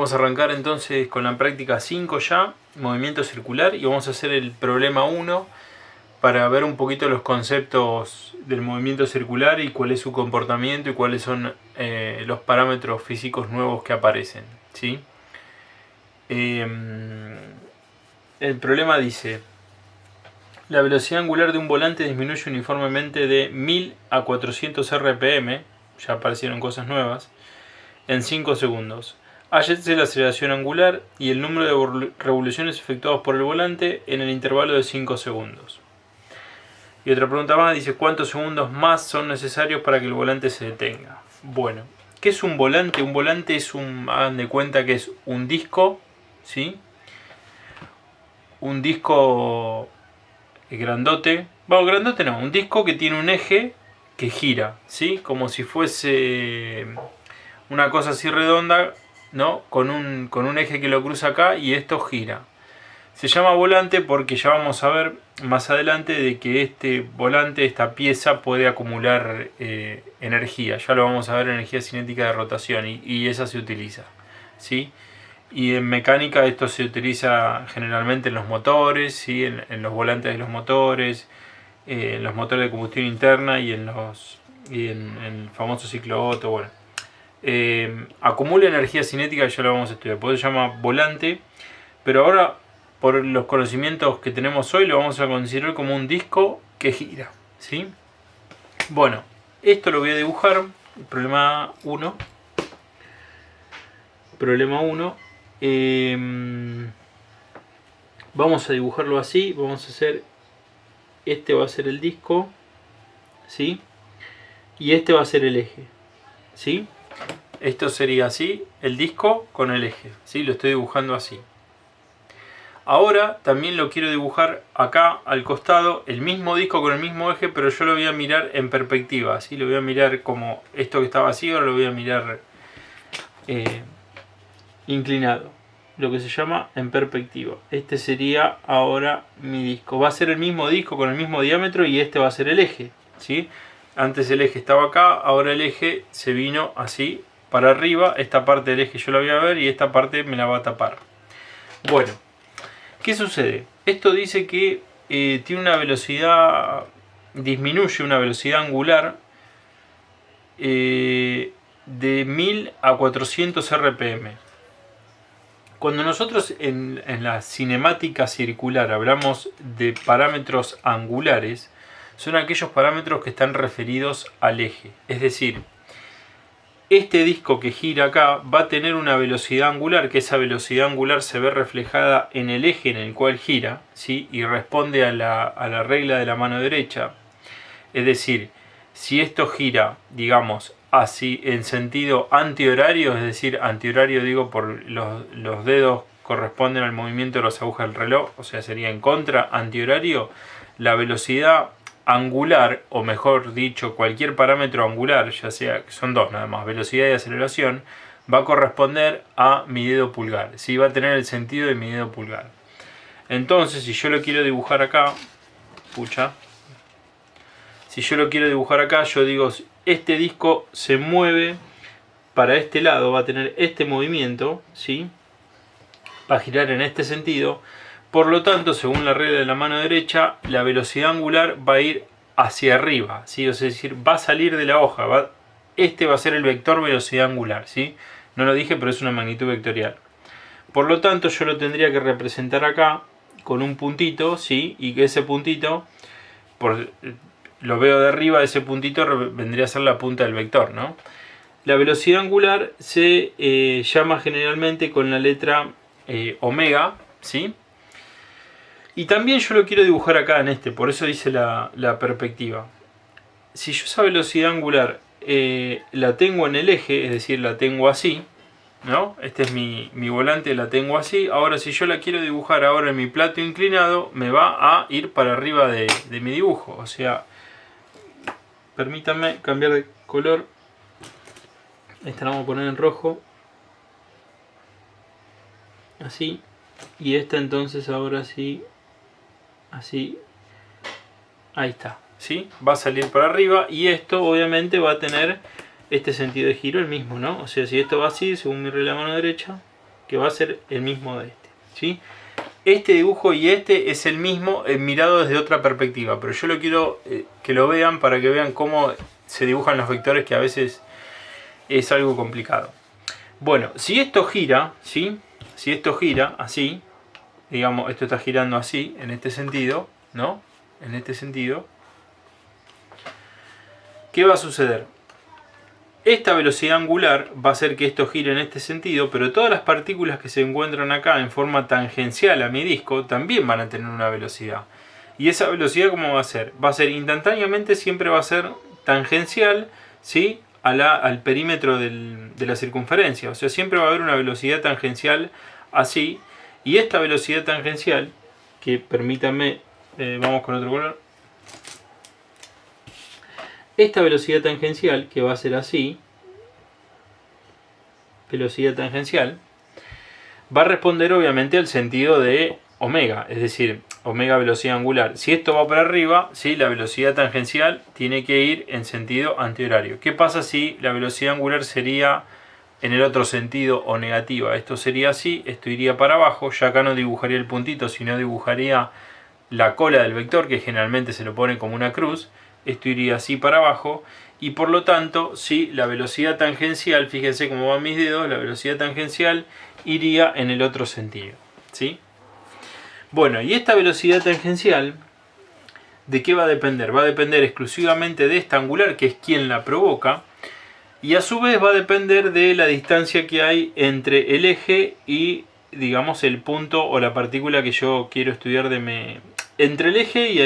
Vamos a arrancar entonces con la práctica 5 ya, movimiento circular, y vamos a hacer el problema 1 para ver un poquito los conceptos del movimiento circular y cuál es su comportamiento y cuáles son los parámetros físicos nuevos que aparecen, ¿sí? El problema dice: la velocidad angular de un volante disminuye uniformemente de 1000 a 400 RPM, ya aparecieron cosas nuevas, en 5 segundos. Hállese la aceleración angular y el número de revoluciones efectuadas por el volante en el intervalo de 5 segundos. Y otra pregunta más dice: ¿cuántos segundos más son necesarios para que el volante se detenga? Bueno, ¿qué es un volante? Un volante es hagan de cuenta que es un disco, ¿sí? Un disco grandote. Bueno, grandote no, un disco que tiene un eje que gira, ¿sí? Como si fuese una cosa así redonda, ¿no? Con un eje que lo cruza acá y esto gira. Se llama volante porque ya vamos a ver más adelante de que este volante, esta pieza, puede acumular energía. Ya lo vamos a ver, energía cinética de rotación, y esa se utiliza, ¿sí? Y en mecánica esto se utiliza generalmente en los motores, ¿sí? En los volantes de los motores, en los motores de combustión interna y en el famoso ciclo Otto. Bueno, acumula energía cinética, ya lo vamos a estudiar, por eso se llama volante. Pero ahora, por los conocimientos que tenemos hoy, lo vamos a considerar como un disco que gira, ¿sí? Bueno, esto lo voy a dibujar. Problema 1. Vamos a dibujarlo así. Vamos a hacer, este va a ser el disco, ¿sí? Y este va a ser el eje, ¿sí? Esto sería así, el disco con el eje, ¿sí? Lo estoy dibujando así. Ahora también lo quiero dibujar acá al costado, el mismo disco con el mismo eje, pero yo lo voy a mirar en perspectiva, ¿sí? Lo voy a mirar como esto que está vacío, ahora lo voy a mirar inclinado, lo que se llama en perspectiva. Este sería ahora mi disco. Va a ser el mismo disco con el mismo diámetro y este va a ser el eje, ¿sí? Antes el eje estaba acá, ahora el eje se vino así para arriba. Esta parte del eje yo la voy a ver y esta parte me la va a tapar. Bueno, ¿qué sucede? Esto dice que tiene una velocidad, disminuye una velocidad angular de 1000 a 400 RPM. Cuando nosotros en la cinemática circular hablamos de parámetros angulares, son aquellos parámetros que están referidos al eje. Es decir, este disco que gira acá va a tener una velocidad angular, que esa velocidad angular se ve reflejada en el eje en el cual gira, ¿sí? Y responde a la regla de la mano derecha. Es decir, si esto gira, digamos, así en sentido antihorario, es decir, antihorario digo por los dedos corresponden al movimiento de las agujas del reloj, o sea, sería en contra, antihorario, la velocidad angular, o mejor dicho, cualquier parámetro angular, ya sea, que son dos nada más, velocidad y aceleración, va a corresponder a mi dedo pulgar, ¿sí? Va a tener el sentido de mi dedo pulgar. Entonces, si yo lo quiero dibujar acá, si yo lo quiero dibujar acá, yo digo, este disco se mueve para este lado, va a tener este movimiento, ¿sí? Va a girar en este sentido. Por lo tanto, según la regla de la mano derecha, la velocidad angular va a ir hacia arriba, ¿sí? Es decir, va a salir de la hoja. Este va a ser el vector velocidad angular, ¿sí? No lo dije, pero es una magnitud vectorial. Por lo tanto, yo lo tendría que representar acá con un puntito, ¿sí? Y que ese puntito, lo veo de arriba, ese puntito vendría a ser la punta del vector, ¿no? La velocidad angular se llama generalmente con la letra omega, ¿sí? Y también yo lo quiero dibujar acá en este, por eso dice la perspectiva. Si yo esa velocidad angular la tengo en el eje, es decir, la tengo así, ¿no? Este es mi volante, la tengo así. Ahora si yo la quiero dibujar ahora en mi plato inclinado, me va a ir para arriba de mi dibujo. O sea, permítanme cambiar de color. Esta la vamos a poner en rojo. Así. Y esta entonces ahora sí. Así. Ahí está. ¿Sí? Va a salir para arriba. Y esto obviamente va a tener este sentido de giro el mismo, ¿no? O sea, si esto va así, según mi regla de mano derecha, que va a ser el mismo de este, ¿sí? Este dibujo y este es el mismo mirado desde otra perspectiva, pero yo lo quiero que lo vean para que vean cómo se dibujan los vectores, que a veces es algo complicado. Bueno, si esto gira, ¿sí? Si esto gira así, digamos, esto está girando así, en este sentido, ¿no? En este sentido, ¿qué va a suceder? Esta velocidad angular va a hacer que esto gire en este sentido, pero todas las partículas que se encuentran acá en forma tangencial a mi disco también van a tener una velocidad. ¿Y esa velocidad cómo va a ser? Va a ser instantáneamente, siempre va a ser tangencial, ¿sí? Al perímetro de la circunferencia. O sea, siempre va a haber una velocidad tangencial así. Y esta velocidad tangencial, que permítanme, vamos con otro color. Esta velocidad tangencial, que va a ser así, velocidad tangencial, va a responder obviamente al sentido de omega, es decir, omega velocidad angular. Si esto va para arriba, ¿sí? La velocidad tangencial tiene que ir en sentido antihorario. ¿Qué pasa si la velocidad angular sería en el otro sentido o negativa? Esto sería así, esto iría para abajo, ya acá no dibujaría el puntito, sino dibujaría la cola del vector, que generalmente se lo pone como una cruz. Esto iría así para abajo y por lo tanto, si la velocidad tangencial, fíjense cómo van mis dedos, la velocidad tangencial iría en el otro sentido, ¿sí? Bueno, y esta velocidad tangencial, ¿de qué va a depender? Va a depender exclusivamente de esta angular, que es quien la provoca, y a su vez va a depender de la distancia que hay entre el eje y, digamos, el punto o la partícula que yo quiero estudiar entre el eje y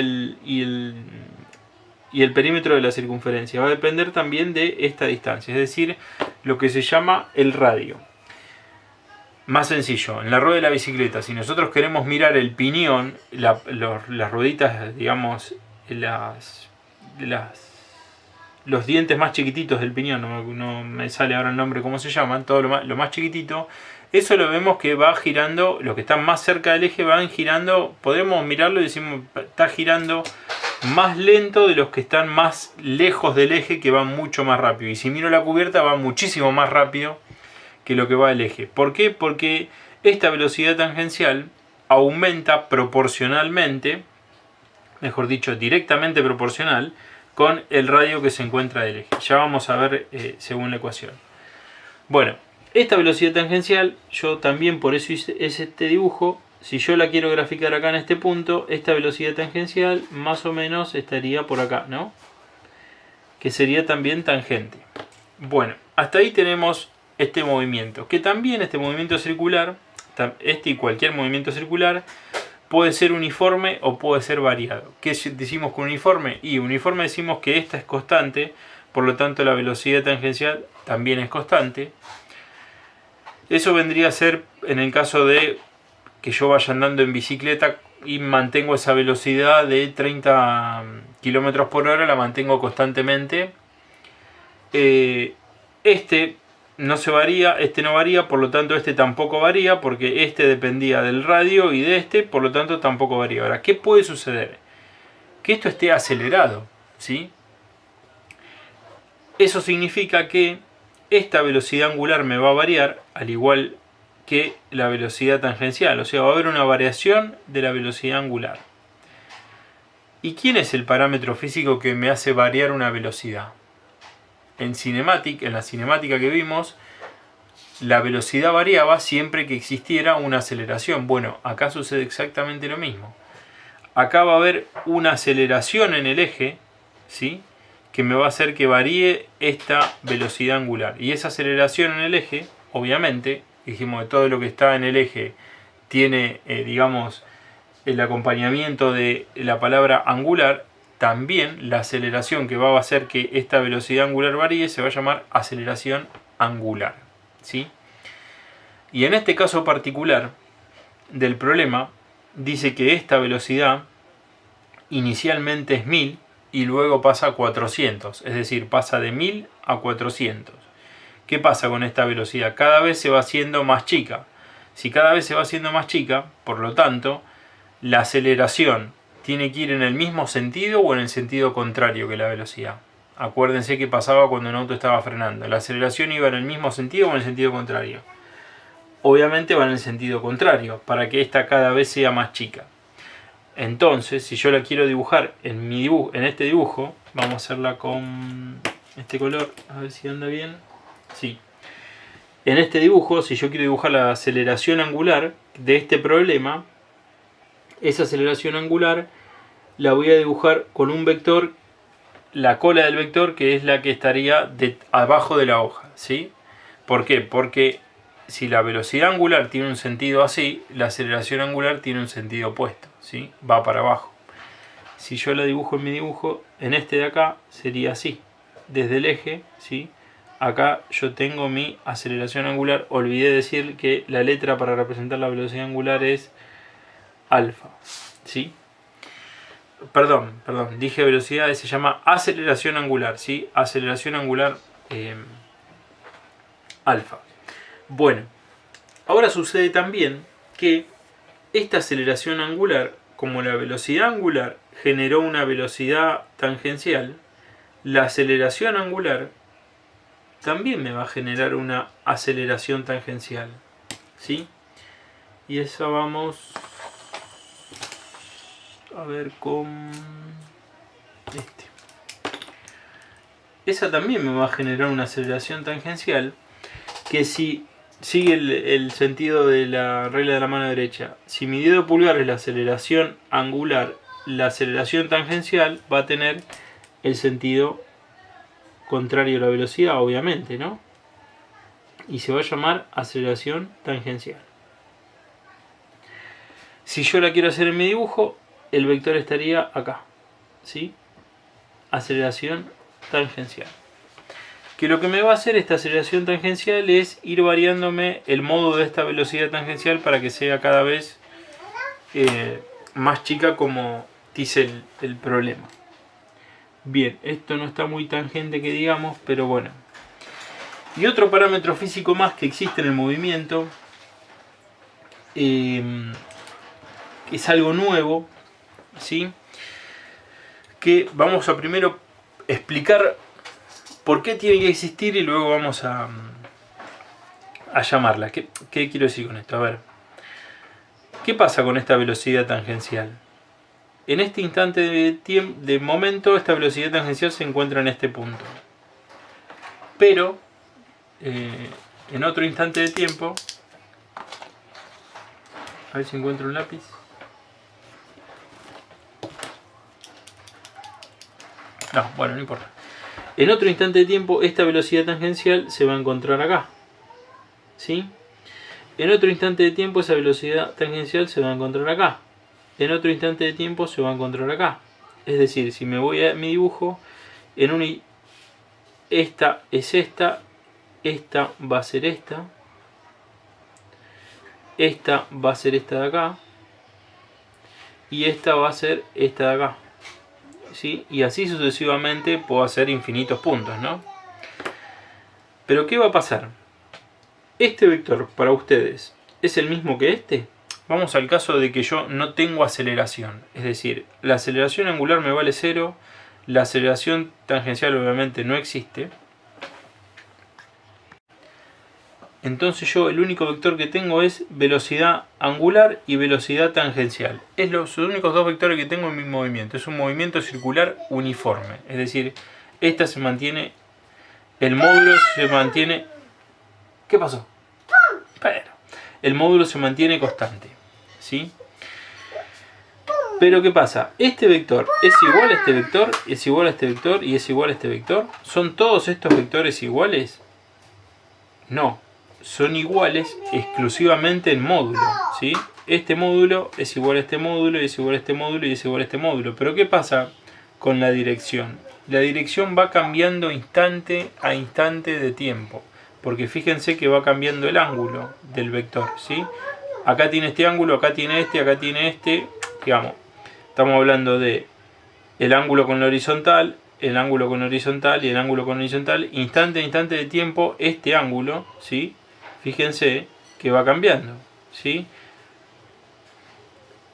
el perímetro de la circunferencia. Va a depender también de esta distancia, es decir, lo que se llama el radio. Más sencillo, en la rueda de la bicicleta, si nosotros queremos mirar el piñón, las rueditas, digamos, los dientes más chiquititos del piñón, no me sale ahora el nombre cómo se llaman, todo lo más chiquitito, eso lo vemos que va girando, los que están más cerca del eje van girando, podemos mirarlo y decimos, está girando más lento de los que están más lejos del eje, que van mucho más rápido. Y si miro la cubierta va muchísimo más rápido que lo que va el eje. ¿Por qué? Porque esta velocidad tangencial aumenta proporcionalmente, mejor dicho, directamente proporcional con el radio que se encuentra del eje. Ya vamos a ver según la ecuación. Bueno, esta velocidad tangencial, yo también por eso hice este dibujo. Si yo la quiero graficar acá en este punto, esta velocidad tangencial más o menos estaría por acá, ¿no? Que sería también tangente. Bueno, hasta ahí tenemos este movimiento, que también este movimiento circular, este y cualquier movimiento circular, puede ser uniforme o puede ser variado. ¿Qué decimos con uniforme? Y uniforme decimos que esta es constante, por lo tanto la velocidad tangencial también es constante. Eso vendría a ser en el caso de que yo vaya andando en bicicleta y mantengo esa velocidad de 30 km por hora, la mantengo constantemente. Este no se varía, este no varía, por lo tanto este tampoco varía, porque este dependía del radio y de este, por lo tanto tampoco varía. Ahora, ¿qué puede suceder? Que esto esté acelerado, ¿sí? Eso significa que esta velocidad angular me va a variar, al igual que la velocidad tangencial, o sea, va a haber una variación de la velocidad angular. ¿Y quién es el parámetro físico que me hace variar una velocidad? En la cinemática que vimos, la velocidad variaba siempre que existiera una aceleración. Bueno, acá sucede exactamente lo mismo. Acá va a haber una aceleración en el eje, ¿sí?, que me va a hacer que varíe esta velocidad angular. Y esa aceleración en el eje, obviamente, dijimos que todo lo que está en el eje tiene, digamos, el acompañamiento de la palabra angular. También la aceleración que va a hacer que esta velocidad angular varíe se va a llamar aceleración angular, ¿sí? Y en este caso particular del problema, dice que esta velocidad inicialmente es 1000 y luego pasa a 400, es decir, pasa de 1000 a 400. ¿Qué pasa con esta velocidad? Cada vez se va haciendo más chica. Si cada vez se va haciendo más chica, por lo tanto, la aceleración tiene que ir en el mismo sentido o en el sentido contrario que la velocidad. Acuérdense que pasaba cuando un auto estaba frenando. La aceleración iba en el mismo sentido o en el sentido contrario. obviamente va en el sentido contrario, para que esta cada vez sea más chica. Entonces, si yo la quiero dibujar en este dibujo, vamos a hacerla con este color, a ver si anda bien. Sí. En este dibujo, si yo quiero dibujar la aceleración angular de este problema, esa aceleración angular la voy a dibujar con un vector, la cola del vector, que es la que estaría abajo de la hoja, ¿sí? ¿Por qué? Porque si la velocidad angular tiene un sentido así, la aceleración angular tiene un sentido opuesto, ¿sí? Va para abajo. Si yo la dibujo en mi dibujo, en este de acá sería así, desde el eje, ¿sí? Acá yo tengo mi aceleración angular. Olvidé decir que la letra para representar la velocidad angular es alfa, ¿sí? Perdón, dije velocidad, se llama aceleración angular, ¿sí? Aceleración angular alfa. Bueno, ahora sucede también que esta aceleración angular, como la velocidad angular generó una velocidad tangencial, la aceleración angular también me va a generar una aceleración tangencial, ¿sí? Y esa vamos a ver con este. Esa también me va a generar una aceleración tangencial que, si sigue el sentido de la regla de la mano derecha, si mi dedo pulgar es la aceleración angular, la aceleración tangencial va a tener el sentido contrario a la velocidad, obviamente, ¿no? Y se va a llamar aceleración tangencial. Si yo la quiero hacer en mi dibujo, el vector estaría acá, ¿sí? Aceleración tangencial. Que lo que me va a hacer esta aceleración tangencial es ir variándome el modo de esta velocidad tangencial para que sea cada vez más chica, como dice el problema. Bien, esto no está muy tangente que digamos, pero bueno. Y otro parámetro físico más que existe en el movimiento, que es algo nuevo, ¿sí? Que vamos a primero explicar por qué tiene que existir y luego vamos a llamarla. ¿Qué quiero decir con esto? A ver, ¿qué pasa con esta velocidad tangencial? En este instante de momento, esta velocidad tangencial se encuentra en este punto. Pero, en otro instante de tiempo, a ver si encuentro un lápiz. No, bueno, no importa. En otro instante de tiempo, esta velocidad tangencial se va a encontrar acá, ¿sí? En otro instante de tiempo, esa velocidad tangencial se va a encontrar acá. En otro instante de tiempo se va a encontrar acá. Es decir, si me voy a mi dibujo, esta es esta va a ser esta va a ser esta de acá, y esta va a ser esta de acá, ¿sí? Y así sucesivamente puedo hacer infinitos puntos, ¿no? Pero ¿qué va a pasar? Este vector para ustedes es el mismo que este. Vamos al caso de que yo no tengo aceleración, es decir, la aceleración angular me vale 0, la aceleración tangencial obviamente no existe. Entonces yo el único vector que tengo es velocidad angular y velocidad tangencial. Es los únicos dos vectores que tengo en mi movimiento. Es un movimiento circular uniforme, es decir, esta se mantiene, el módulo se mantiene. ¿Qué pasó? Pero el módulo se mantiene constante, ¿sí? Pero ¿qué pasa? Este vector es igual a este vector, es igual a este vector y es igual a este vector. ¿Son todos estos vectores iguales? No, son iguales exclusivamente en módulo, ¿sí? Este módulo es igual a este módulo y es igual a este módulo y es igual a este módulo. Pero ¿qué pasa con la dirección? La dirección va cambiando instante a instante de tiempo, porque fíjense que va cambiando el ángulo del vector, ¿sí? Acá tiene este ángulo, acá tiene este, digamos, estamos hablando de el ángulo con la horizontal, el ángulo con horizontal y el ángulo con horizontal, instante a instante de tiempo, este ángulo, ¿sí? Fíjense que va cambiando, ¿sí?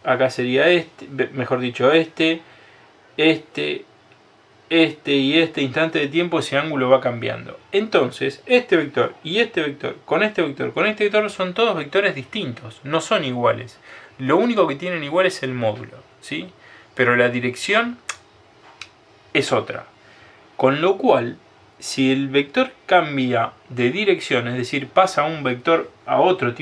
Acá sería este, mejor dicho este, este y este instante de tiempo ese ángulo va cambiando. Entonces, este vector y este vector, con este vector, son todos vectores distintos, no son iguales. Lo único que tienen igual es el módulo, ¿sí? Pero la dirección es otra. Con lo cual, si el vector cambia de dirección, es decir, pasa un vector a otro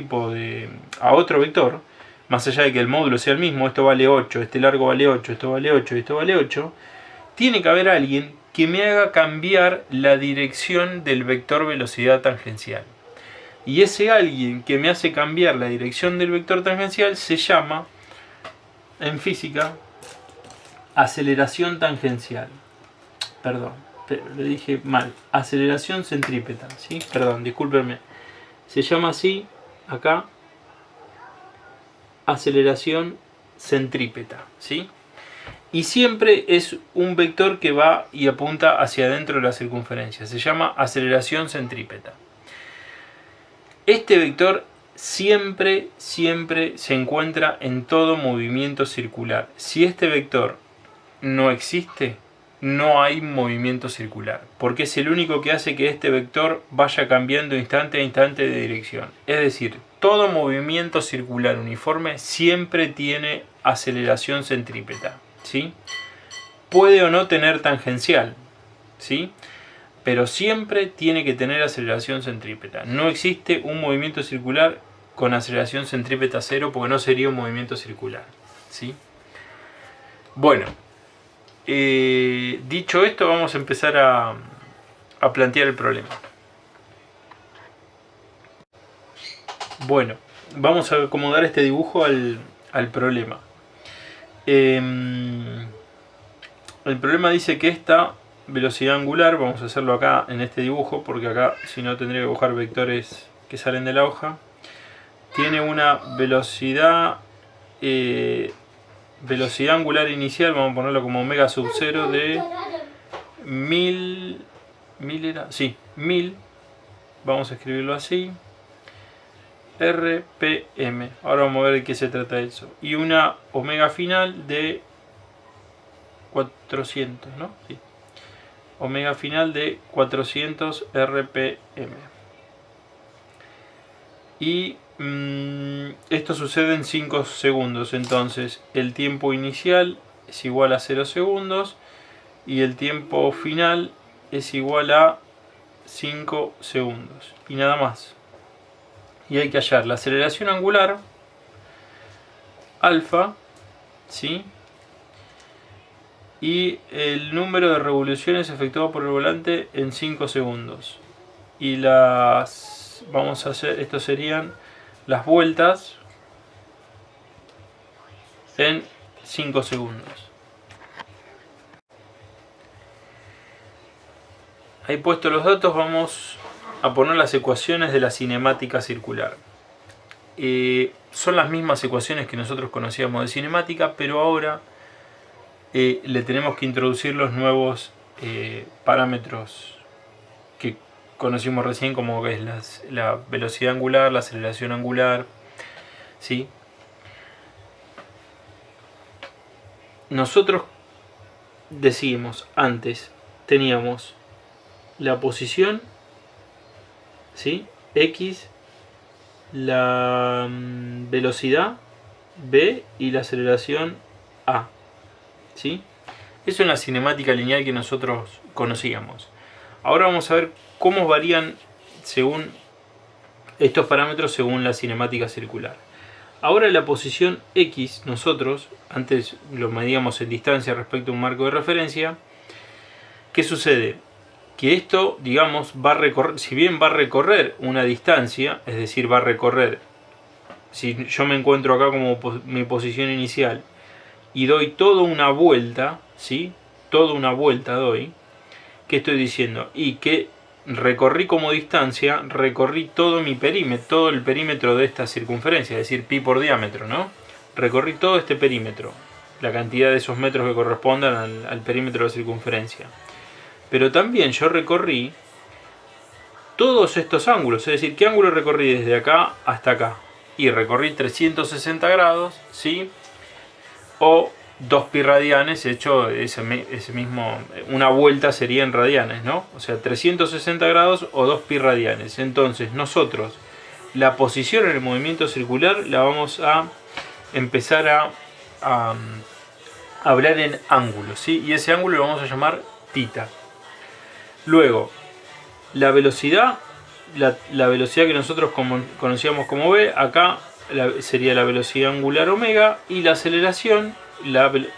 vector, más allá de que el módulo sea el mismo, esto vale 8, este largo vale 8, esto vale 8 y esto vale 8, tiene que haber alguien que me haga cambiar la dirección del vector velocidad tangencial. Y ese alguien que me hace cambiar la dirección del vector tangencial se llama, en física, aceleración tangencial. Perdón, pero le dije mal. Aceleración centrípeta, ¿sí? Perdón, discúlpenme. Se llama así, acá, aceleración centrípeta, ¿sí? Y siempre es un vector que va y apunta hacia adentro de la circunferencia. Se llama aceleración centrípeta. Este vector siempre se encuentra en todo movimiento circular. Si este vector no existe, no hay movimiento circular, porque es el único que hace que este vector vaya cambiando instante a instante de dirección. Es decir, todo movimiento circular uniforme siempre tiene aceleración centrípeta, ¿sí? Puede o no tener tangencial, ¿sí? Pero siempre tiene que tener aceleración centrípeta. No existe un movimiento circular con aceleración centrípeta cero, porque no sería un movimiento circular, ¿sí? Bueno, dicho esto, vamos a empezar a plantear el problema. Bueno, vamos a acomodar este dibujo al problema. El problema dice que esta velocidad angular, vamos a hacerlo acá en este dibujo, porque acá si no tendría que dibujar vectores que salen de la hoja, tiene una velocidad angular inicial, vamos a ponerlo como omega sub 0 de 1000, vamos a escribirlo así, RPM. Ahora vamos a ver de qué se trata eso. Y una omega final de 400, ¿no? Sí. Omega final de 400 RPM. Y esto sucede en 5 segundos. Entonces el tiempo inicial es igual a 0 segundos y el tiempo final es igual a 5 segundos. Y nada más. Y hay que hallar la aceleración angular alfa, ¿sí? Y el número de revoluciones efectuado por el volante en 5 segundos. Y vamos a hacer, estos serían las vueltas en 5 segundos. Ahí puestos los datos, vamos a poner las ecuaciones de la cinemática circular. Son las mismas ecuaciones que nosotros conocíamos de cinemática, pero ahora le tenemos que introducir los nuevos parámetros que conocimos recién, como es la velocidad angular, la aceleración angular, ¿sí? Nosotros decimos antes, teníamos la posición, ¿sí? X, la velocidad B y la aceleración A, ¿sí? Eso es la cinemática lineal que nosotros conocíamos. Ahora vamos a ver cómo varían según estos parámetros según la cinemática circular. Ahora la posición X, nosotros antes lo medíamos en distancia respecto a un marco de referencia. ¿Qué sucede? Que esto, digamos, va a recorrer, si bien va a recorrer una distancia, es decir, va a recorrer, si yo me encuentro acá como mi posición inicial y doy toda una vuelta, ¿sí? Toda una vuelta doy. ¿Qué estoy diciendo? Y que recorrí como distancia, recorrí todo mi perímetro, todo el perímetro de esta circunferencia, es decir, pi por diámetro, ¿no? Recorrí todo este perímetro, la cantidad de esos metros que correspondan al perímetro de la circunferencia. Pero también yo recorrí todos estos ángulos, es decir, ¿qué ángulo recorrí desde acá hasta acá? Y recorrí 360 grados, ¿sí? O 2 pi radianes hecho ese mismo, una vuelta sería en radianes, ¿no? O sea, 360 grados o 2 pi radianes. Entonces nosotros la posición en el movimiento circular la vamos a empezar a hablar en ángulos, ¿sí? Y ese ángulo lo vamos a llamar θ. Luego, la velocidad, la velocidad que nosotros conocíamos como v, acá sería la velocidad angular omega, y la aceleración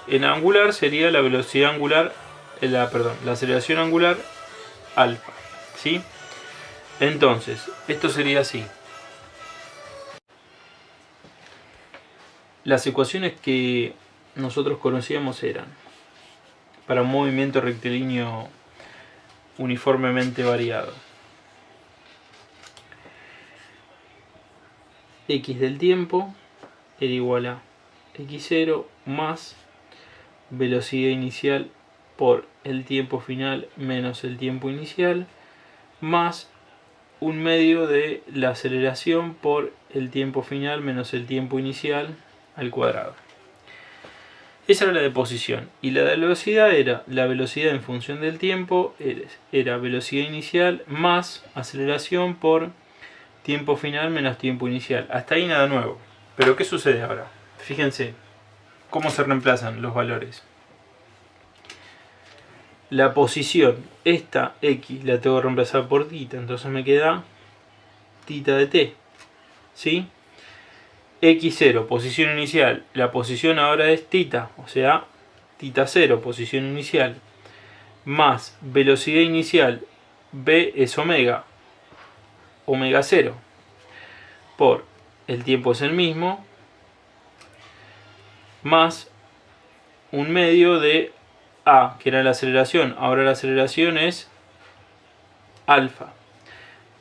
en angular sería la velocidad angular, la aceleración angular alfa, ¿sí? Entonces, esto sería así. Las ecuaciones que nosotros conocíamos eran, para un movimiento rectilíneo uniformemente variado, x del tiempo era igual a x0 más velocidad inicial por el tiempo final menos el tiempo inicial, más un medio de la aceleración por el tiempo final menos el tiempo inicial al cuadrado. Esa era la de posición. Y la de velocidad era la velocidad en función del tiempo, era velocidad inicial más aceleración por tiempo final menos tiempo inicial. Hasta ahí nada nuevo. Pero ¿qué sucede ahora? Fíjense cómo se reemplazan los valores. La posición, esta x la tengo que reemplazar por θ, entonces me queda θ de t, ¿sí? x0, posición inicial, la posición ahora es θ, o sea, θ0, posición inicial, más velocidad inicial, v es omega, omega 0, por el tiempo es el mismo, más un medio de a, que era la aceleración, ahora la aceleración es alfa,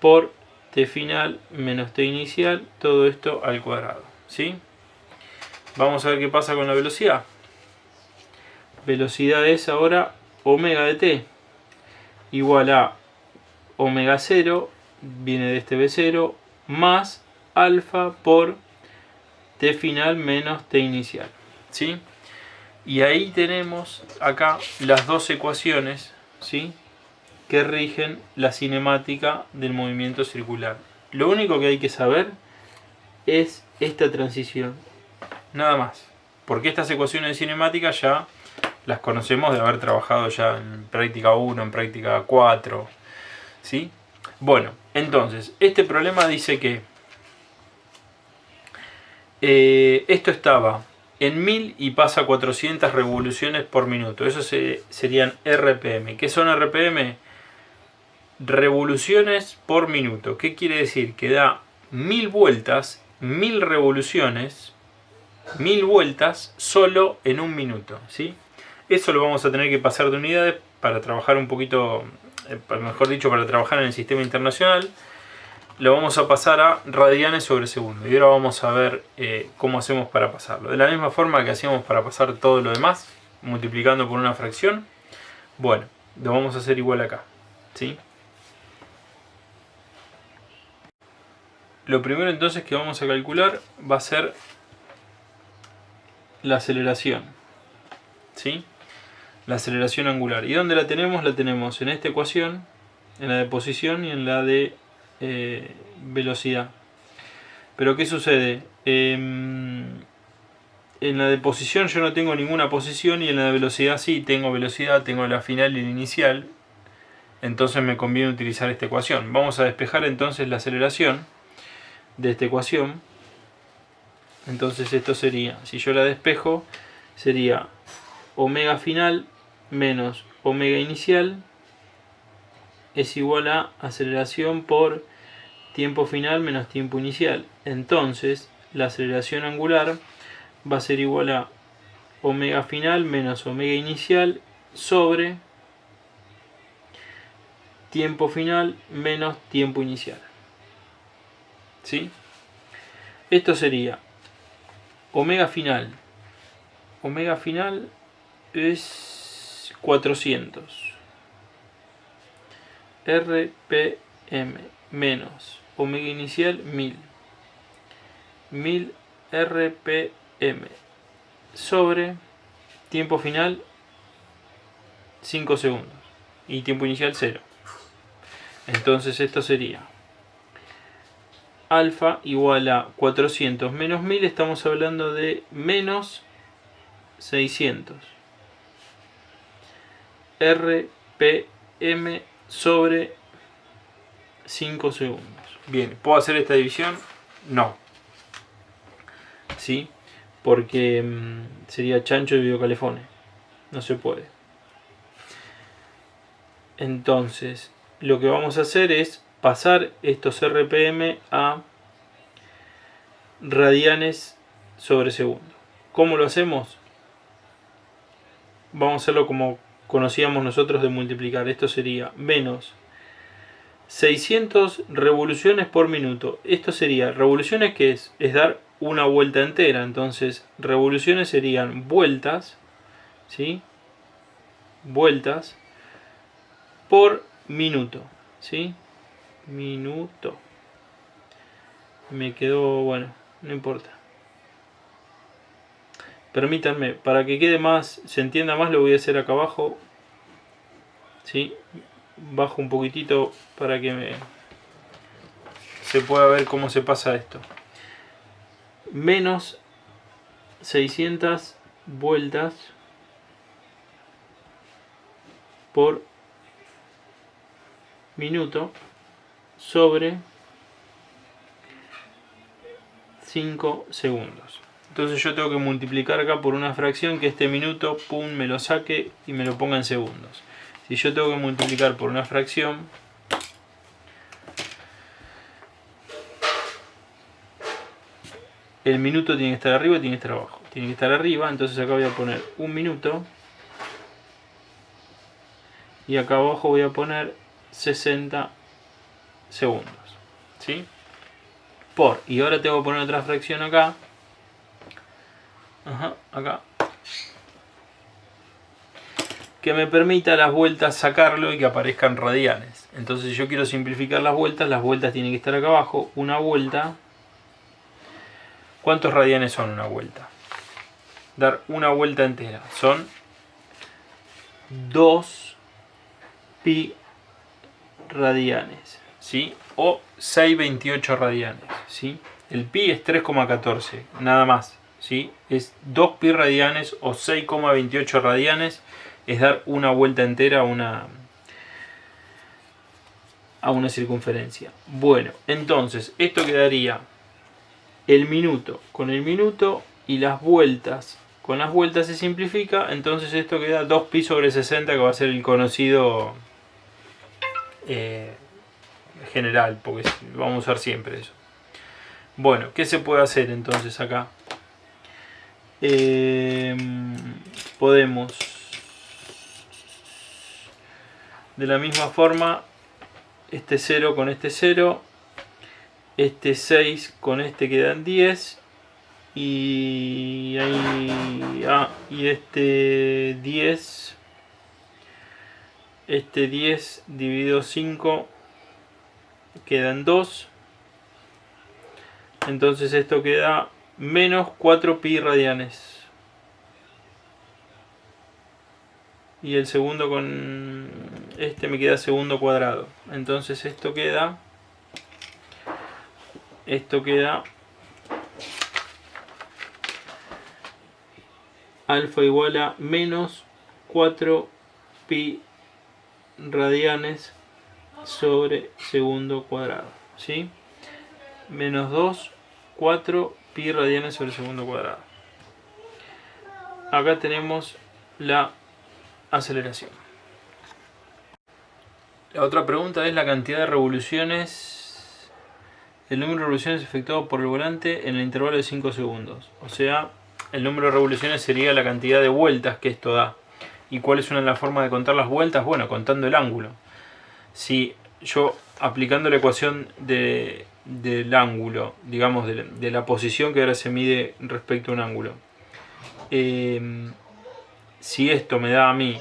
por t final menos t inicial, todo esto al cuadrado, ¿sí? Vamos a ver qué pasa con la velocidad. Velocidad es ahora omega de t igual a omega 0, viene de este v0, más alfa por t final menos t inicial, ¿sí? Y ahí tenemos acá las dos ecuaciones, ¿sí?, que rigen la cinemática del movimiento circular. Lo único que hay que saber es esta transición, nada más. Porque estas ecuaciones de cinemática ya las conocemos de haber trabajado ya en práctica 1, en práctica 4, ¿sí? Bueno, entonces, este problema dice que esto estaba en 1000 y pasa a 400 revoluciones por minuto. Eso serían RPM. ¿Qué son RPM? Revoluciones por minuto. ¿Qué quiere decir? Que da 1000 vueltas, 1000 revoluciones, 1000 vueltas solo en un minuto, ¿sí? Eso lo vamos a tener que pasar de unidades para trabajar un poquito, mejor dicho, para trabajar en el sistema internacional. Lo vamos a pasar a radianes sobre segundo. Y ahora vamos a ver cómo hacemos para pasarlo. De la misma forma que hacíamos para pasar todo lo demás, multiplicando por una fracción. Bueno, lo vamos a hacer igual acá, ¿sí? Lo primero entonces que vamos a calcular va a ser la aceleración, ¿sí? La aceleración angular. ¿Y dónde la tenemos? La tenemos en esta ecuación, en la de posición y en la de velocidad. Pero ¿qué sucede? En la de posición yo no tengo ninguna posición, y en la de velocidad sí tengo velocidad, tengo la final y la inicial. Entonces me conviene utilizar esta ecuación. Vamos a despejar entonces la aceleración de esta ecuación. Entonces esto sería, si yo la despejo, sería omega final menos omega inicial es igual a aceleración por tiempo final menos tiempo inicial. Entonces la aceleración angular va a ser igual a omega final menos omega inicial sobre tiempo final menos tiempo inicial, ¿sí? Esto sería omega final es 400 RPM menos omega inicial 1000 RPM sobre tiempo final 5 segundos y tiempo inicial 0. Entonces esto sería alfa igual a 400 menos 1000, estamos hablando de menos 600 RPM sobre 5 segundos. Bien, ¿puedo hacer esta división? No. ¿Sí? Porque sería chancho de videocalefone. No se puede. Entonces, lo que vamos a hacer es pasar estos RPM a radianes sobre segundo. ¿Cómo lo hacemos? Vamos a hacerlo como conocíamos nosotros de multiplicar. Esto sería menos 600 revoluciones por minuto. Esto sería revoluciones, que es dar una vuelta entera. Entonces revoluciones serían vueltas, ¿sí? Vueltas por minuto, ¿sí? Minuto. Me quedó, bueno, no importa. Permítanme, para que quede más, se entienda más, lo voy a hacer acá abajo, ¿sí? Bajo un poquitito para que se pueda ver cómo se pasa esto. Menos 600 vueltas por minuto sobre 5 segundos. Entonces yo tengo que multiplicar acá por una fracción que este minuto, pum, me lo saque y me lo ponga en segundos. Si yo tengo que multiplicar por una fracción, el minuto tiene que estar arriba y tiene que estar abajo. Tiene que estar arriba, entonces acá voy a poner un minuto. Y acá abajo voy a poner 60 segundos. ¿Sí? Por. Y ahora tengo que poner otra fracción acá. Ajá, acá. Que me permita las vueltas sacarlo y que aparezcan radianes. Entonces si yo quiero simplificar las vueltas tienen que estar acá abajo. Una vuelta. ¿Cuántos radianes son una vuelta? Dar una vuelta entera. Son 2 pi radianes, ¿sí? O 628 radianes, ¿sí? El pi es 3,14, nada más, ¿sí? Es 2 pi radianes o 6,28 radianes. Es dar una vuelta entera a una circunferencia. Bueno, entonces esto quedaría el minuto con el minuto y las vueltas. Con las vueltas se simplifica, entonces esto queda 2 pi sobre 60, que va a ser el conocido general, porque vamos a usar siempre eso. Bueno, ¿qué se puede hacer entonces acá? Podemos de la misma forma, este 0 con este 0, este 6 con este quedan 10, y ahí, y este 10 dividido 5 quedan 2. Entonces esto queda menos 4 pi radianes. Y el segundo con este me queda segundo cuadrado. Entonces esto queda alfa igual a menos 4 pi radianes sobre segundo cuadrado, ¿sí? Menos 2, 4 pi radianes sobre segundo cuadrado. Acá tenemos la aceleración. La otra pregunta es la cantidad de revoluciones, el número de revoluciones efectuado por el volante en el intervalo de 5 segundos. O sea, el número de revoluciones sería la cantidad de vueltas que esto da. ¿Y cuál es la forma de contar las vueltas? Bueno, contando el ángulo. Si yo, aplicando la ecuación del ángulo, digamos de la posición que ahora se mide respecto a un ángulo, si esto me da a mí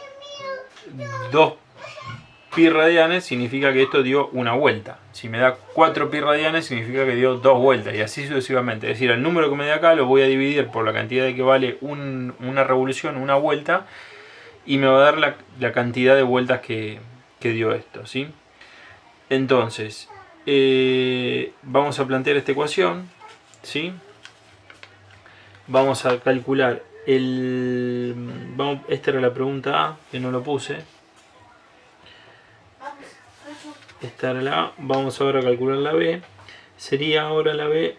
2 pi radianes significa que esto dio una vuelta. Si me da 4 pi radianes significa que dio 2 vueltas y así sucesivamente. Es decir, el número que me dé acá lo voy a dividir por la cantidad de que vale una revolución, una vuelta, y me va a dar la cantidad de vueltas que dio esto, ¿sí? Entonces, vamos a plantear esta ecuación, ¿sí? Vamos a calcular esta era la pregunta A, que no lo puse. Esta era la A. Vamos ahora a calcular la B. Sería ahora la B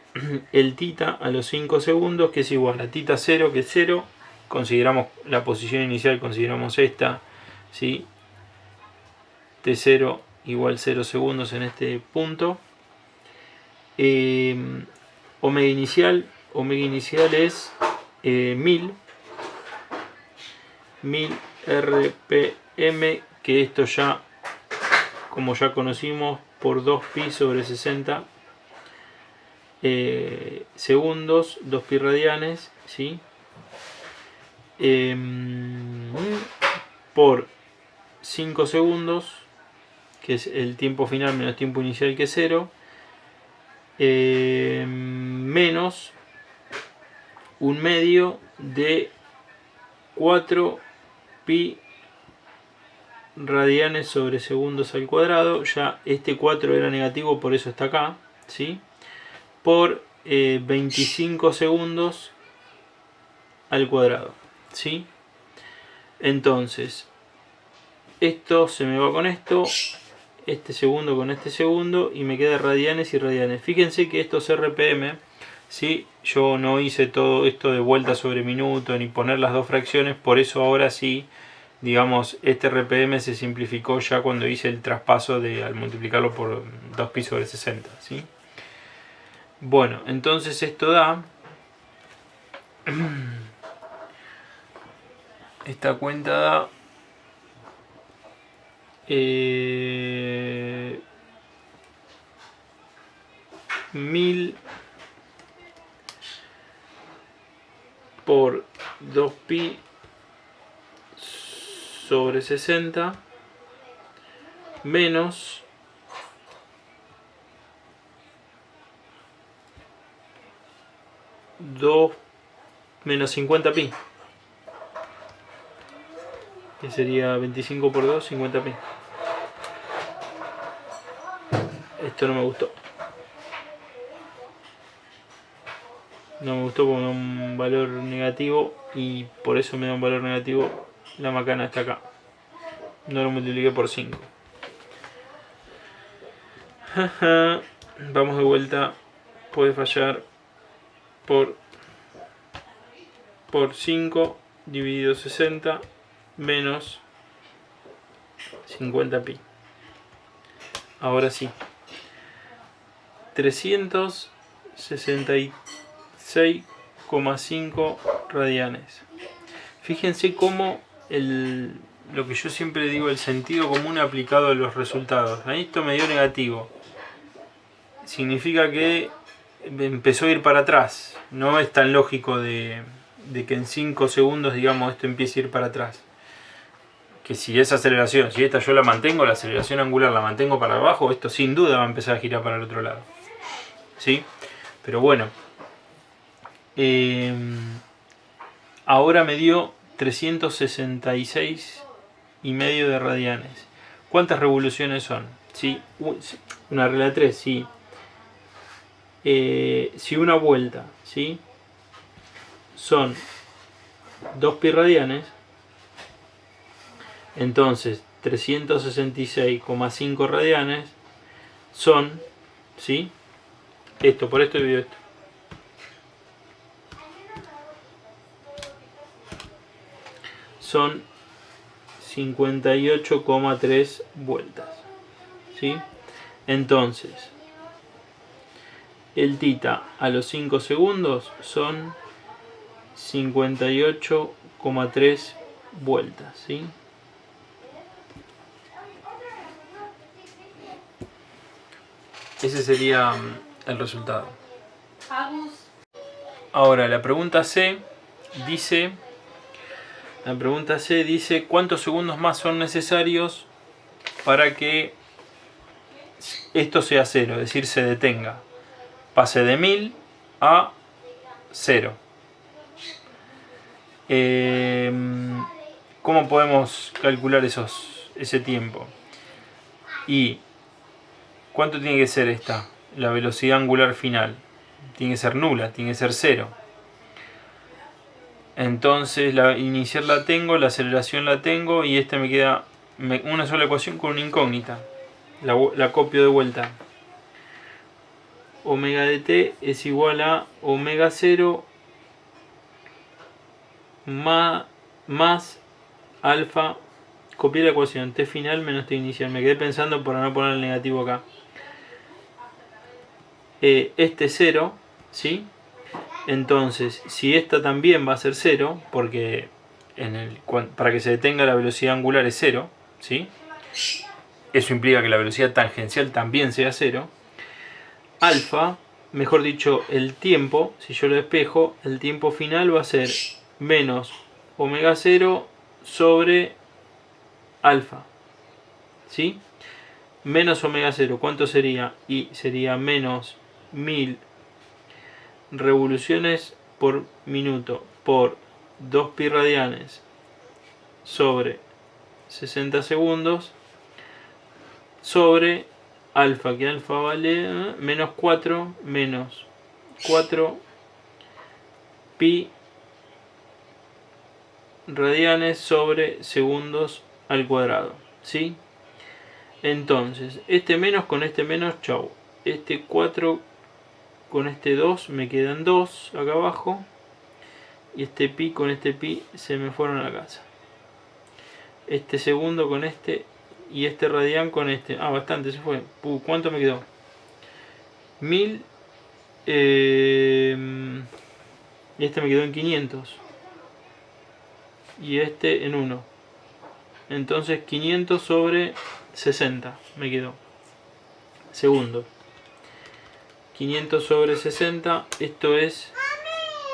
el tita a los 5 segundos, que es igual a tita 0, que es 0. Consideramos la posición inicial, consideramos esta, ¿sí? T0 igual 0 segundos en este punto. Omega inicial es 1000 RPM, que esto ya, como ya conocimos, por 2pi sobre 60 segundos, 2pi radianes, ¿sí? Por 5 segundos, que es el tiempo final menos tiempo inicial, que es 0, menos un medio de 4 pi radianes sobre segundos al cuadrado. Ya este 4 era negativo, por eso está acá, ¿sí? Por 25 segundos al cuadrado, ¿sí? Entonces, esto se me va con esto, este segundo con este segundo, y me queda radianes y radianes. Fíjense que estos RPM, ¿sí? Yo no hice todo esto de vuelta sobre minuto ni poner las dos fracciones, por eso ahora sí, digamos, este RPM se simplificó ya cuando hice el traspaso al multiplicarlo por 2pi sobre 60, ¿sí? Bueno, entonces esto da... Esta cuenta da... 1000 por 2pi sobre 60 menos 2 menos 50pi, que sería 25 por 2, 50pi. Esto no me gustó. No me gustó porque me da un valor negativo, y por eso me da un valor negativo la macana está acá. No lo multipliqué por 5. Vamos de vuelta. Puede fallar por 5 dividido 60 menos 50pi. Ahora sí. 366,5 radianes. Fíjense cómo lo que yo siempre digo, el sentido común aplicado a los resultados. Ahí esto me dio negativo. Significa que empezó a ir para atrás. No es tan lógico de que en 5 segundos, digamos, esto empiece a ir para atrás. Que si esa aceleración, si esta yo la mantengo, la aceleración angular la mantengo para abajo, esto sin duda va a empezar a girar para el otro lado, ¿sí? Pero bueno, ahora me dio 366,5 de radianes. ¿Cuántas revoluciones son? ¿Sí? Una regla de 3, sí. Si una vuelta, ¿sí? Son 2pi radianes, entonces 366,5 radianes son, ¿sí? Esto por esto dividido esto. Son 58,3 vueltas, ¿sí? Entonces, el tita a los 5 segundos son 58,3 vueltas, ¿sí? Ese sería el resultado. Ahora la pregunta C dice, ¿cuántos segundos más son necesarios para que esto sea 0, es decir, se detenga. Pase de 1000 a 0. ¿Cómo podemos calcular ese tiempo? Y ¿cuánto tiene que ser la velocidad angular final? Tiene que ser nula, tiene que ser 0. Entonces iniciar la tengo, la aceleración la tengo y me queda una sola ecuación con una incógnita. La copio de vuelta. Omega de t es igual a omega 0 más alfa. Copié la ecuación t final menos t inicial. Me quedé pensando para no poner el negativo acá. Este 0, ¿sí? Entonces, si esta también va a ser 0, porque para que se detenga la velocidad angular es 0, ¿sí? Eso implica que la velocidad tangencial también sea 0. Alfa, mejor dicho, el tiempo, si yo lo despejo, el tiempo final va a ser menos omega 0 sobre alfa, ¿sí? Menos omega 0, ¿cuánto sería? Y sería menos 1000 revoluciones por minuto por 2 pi radianes sobre 60 segundos sobre alfa, que alfa vale menos 4 pi radianes sobre segundos al cuadrado, ¿sí? Entonces, este menos con este menos, chau. Este 4 con este 2 me quedan 2 acá abajo. Y este pi con este pi se me fueron a la casa. Este segundo con este y este radian con este. Ah, bastante se fue. ¿Cuánto me quedó? 1000. Y este me quedó en 500. Y este en 1. Entonces 500 sobre 60 me quedó. Segundo. 500 sobre 60. Esto es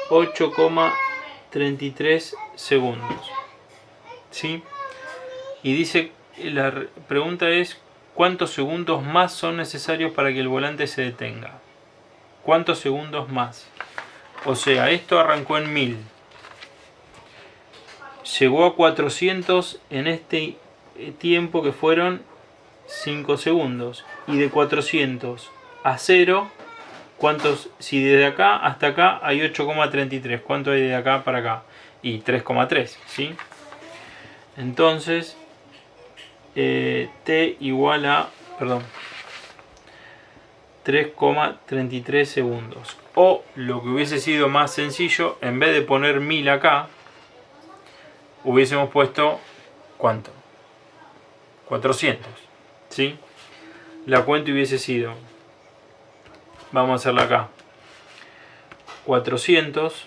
8,33 segundos. ¿Sí? Y dice, la pregunta es, ¿cuántos segundos más son necesarios para que el volante se detenga? ¿Cuántos segundos más? O sea, esto arrancó en 1000. Llegó a 400 en este tiempo que fueron 5 segundos. Y de 400 a 0, ¿cuántos? Si desde acá hasta acá hay 8,33. ¿Cuánto hay de acá para acá? Y 3,3, ¿sí? Entonces, t igual a, 3,33 segundos. O lo que hubiese sido más sencillo, en vez de poner 1000 acá, hubiésemos puesto, ¿cuánto? 400, ¿sí? La cuenta hubiese sido, vamos a hacerla acá, 400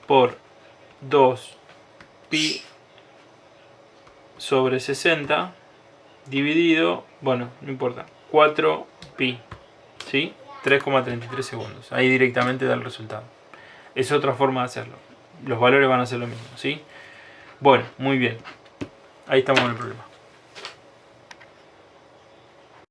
por 2 pi sobre 60 dividido, bueno, no importa, 4 pi, ¿sí? 3,33 segundos. Ahí directamente da el resultado. Es otra forma de hacerlo. Los valores van a ser lo mismo, ¿sí? Bueno, muy bien. Ahí estamos en el problema.